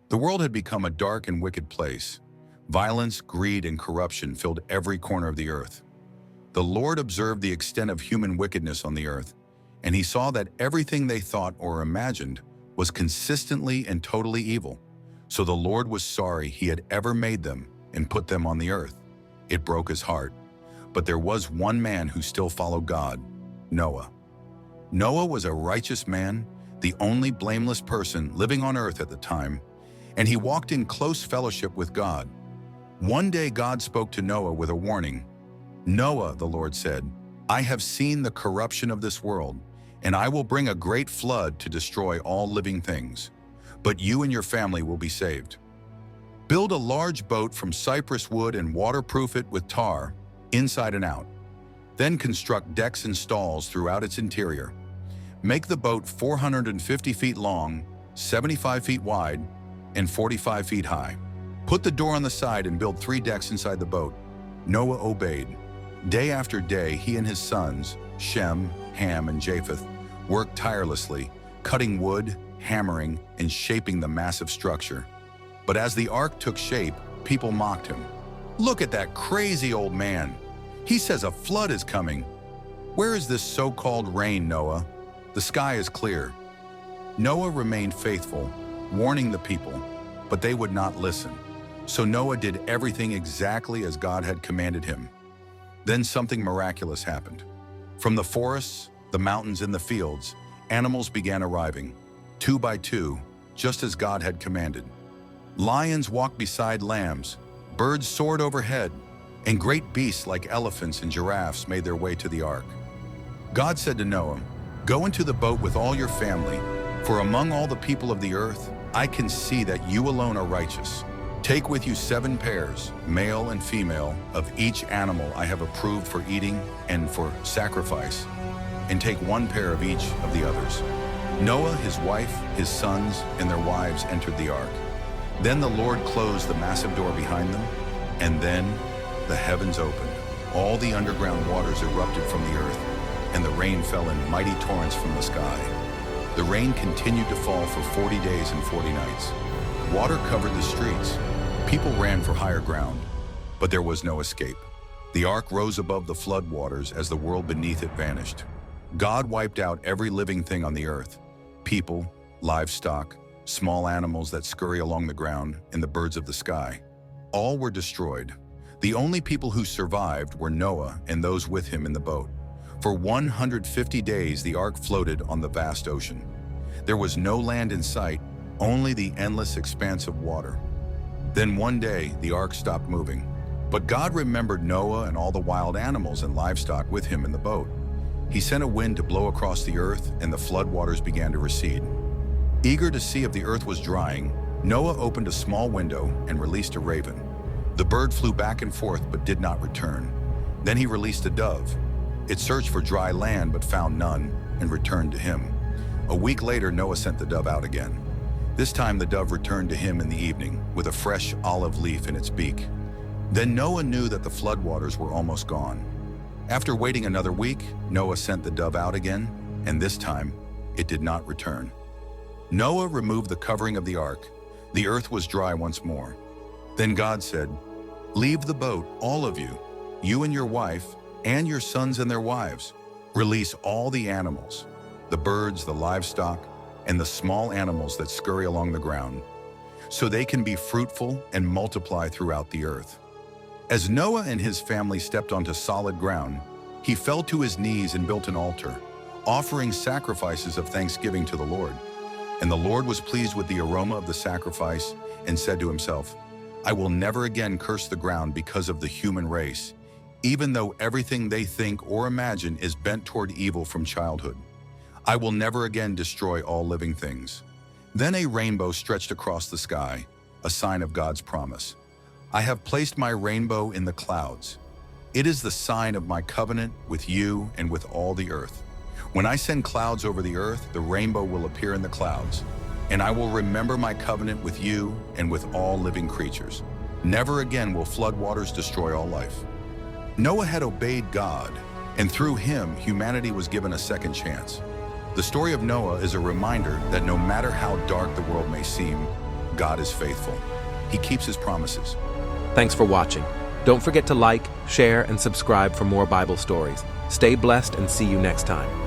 The world had become a dark and wicked place. Violence, greed, and corruption filled every corner of the earth. The Lord observed the extent of human wickedness on the earth, and he saw that everything they thought or imagined was consistently and totally evil. So the Lord was sorry he had ever made them and put them on the earth. It broke his heart. But there was one man who still followed God, Noah. Noah was a righteous man, the only blameless person living on earth at the time, and he walked in close fellowship with God. One day God spoke to Noah with a warning. "Noah," the Lord said, "I have seen the corruption of this world, and I will bring a great flood to destroy all living things. But you and your family will be saved. Build a large boat from cypress wood and waterproof it with tar, inside and out. Then construct decks and stalls throughout its interior. Make the boat 450 feet long, 75 feet wide, and 45 feet high. Put the door on the side and build 3 decks inside the boat." Noah obeyed. Day after day, he and his sons, Shem, Ham, and Japheth, worked tirelessly, cutting wood, hammering, and shaping the massive structure. But as the ark took shape, people mocked him. "Look at that crazy old man. He says a flood is coming. Where is this so-called rain, Noah? The sky is clear." Noah remained faithful, warning the people, but they would not listen. So Noah did everything exactly as God had commanded him. Then something miraculous happened. From the forests, the mountains, and the fields, animals began arriving, 2 by 2, just as God had commanded. Lions walked beside lambs, birds soared overhead, and great beasts like elephants and giraffes made their way to the ark. God said to Noah, "Go into the boat with all your family, for among all the people of the earth, I can see that you alone are righteous. Take with you 7 pairs, male and female, of each animal I have approved for eating and for sacrifice, and take 1 pair of each of the others." Noah, his wife, his sons, and their wives entered the ark. Then the Lord closed the massive door behind them, and then the heavens opened. All the underground waters erupted from the earth, and the rain fell in mighty torrents from the sky. The rain continued to fall for 40 days and 40 nights. Water covered the streets. People ran for higher ground, but there was no escape. The ark rose above the floodwaters as the world beneath it vanished. God wiped out every living thing on the earth: people, livestock, small animals that scurry along the ground, and the birds of the sky. All were destroyed. The only people who survived were Noah and those with him in the boat. For 150 days the ark floated on the vast ocean. There was no land in sight, only the endless expanse of water. Then one day the ark stopped moving. But God remembered Noah and all the wild animals and livestock with him in the boat. He sent a wind to blow across the earth, and the floodwaters began to recede. Eager to see if the earth was drying, Noah opened a small window and released a raven. The bird flew back and forth but did not return. Then he released a dove. It searched for dry land but found none and returned to him. A week later, Noah sent the dove out again. This time the dove returned to him in the evening with a fresh olive leaf in its beak. Then Noah knew that the floodwaters were almost gone. After waiting another week, Noah sent the dove out again, and this time it did not return. Noah removed the covering of the ark. The earth was dry once more. Then God said, "Leave the boat, all of you, you and your wife, and your sons and their wives. Release all the animals, the birds, the livestock, and the small animals that scurry along the ground, so they can be fruitful and multiply throughout the earth." As Noah and his family stepped onto solid ground, he fell to his knees and built an altar, offering sacrifices of thanksgiving to the Lord. And the Lord was pleased with the aroma of the sacrifice and said to himself, "I will never again curse the ground because of the human race, even though everything they think or imagine is bent toward evil from childhood. I will never again destroy all living things." Then a rainbow stretched across the sky, a sign of God's promise. "I have placed my rainbow in the clouds. It is the sign of my covenant with you and with all the earth. When I send clouds over the earth, the rainbow will appear in the clouds, and I will remember my covenant with you and with all living creatures. Never again will floodwaters destroy all life." Noah had obeyed God, and through him, humanity was given a second chance. The story of Noah is a reminder that no matter how dark the world may seem, God is faithful. He keeps his promises. Thanks for watching. Don't forget to like, share, and subscribe for more Bible stories. Stay blessed and see you next time.